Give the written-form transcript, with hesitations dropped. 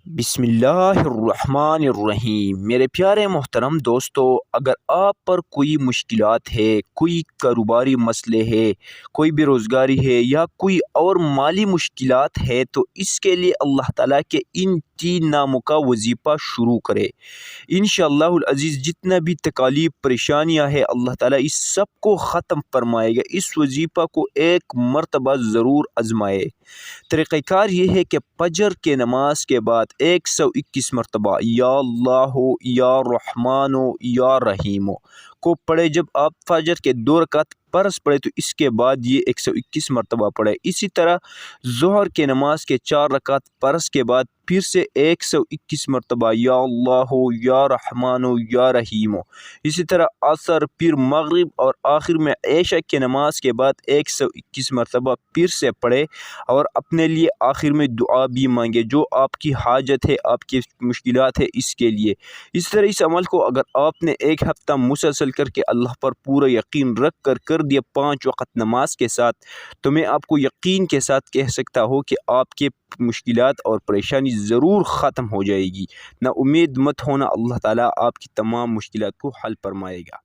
بسم اللہ الرحمن الرحیم۔ میرے پیارے محترم دوستو، اگر آپ پر کوئی مشکلات ہے، کوئی کاروباری مسئلے ہے، کوئی بے روزگاری ہے یا کوئی اور مالی مشکلات ہے، تو اس کے لیے اللہ تعالیٰ کے ان 3 ناموں کا وظیفہ شروع کرے۔ انشاءاللہ العزیز جتنا بھی تکالیف پریشانیاں ہیں، اللہ تعالیٰ اس سب کو ختم فرمائے گا۔ اس وظیفہ کو ایک مرتبہ ضرور آزمائے۔ طریقہ کار یہ ہے کہ فجر کے نماز کے بعد 121 مرتبہ یا اللہ یا رحمان یا رحیم کو پڑھے۔ جب آپ فجر کے 2 رکعت فرض پڑھے تو اس کے بعد یہ 121 مرتبہ پڑھے۔ اسی طرح ظہر کے نماز کے 4 رکعت فرض کے بعد پھر سے 121 مرتبہ یا اللہ یا رحمان یا رحیم۔ اسی طرح عصر، پھر مغرب اور آخر میں عشاء کی نماز کے بعد 121 مرتبہ پھر سے پڑھے، اور اپنے لیے آخر میں دعا بھی مانگے جو آپ کی حاجت ہے، آپ کی مشکلات ہے، اس کے لیے۔ اس طرح اس عمل کو اگر آپ نے ایک ہفتہ مسلسل کر کے اللہ پر پورا یقین رکھ کر دیا 5 وقت نماز کے ساتھ، تو میں آپ کو یقین کے ساتھ کہہ سکتا ہوں کہ آپ کے مشکلات اور پریشانی ضرور ختم ہو جائے گی۔ نا امید مت ہونا، اللہ تعالیٰ آپ کی تمام مشکلات کو حل فرمائے گا۔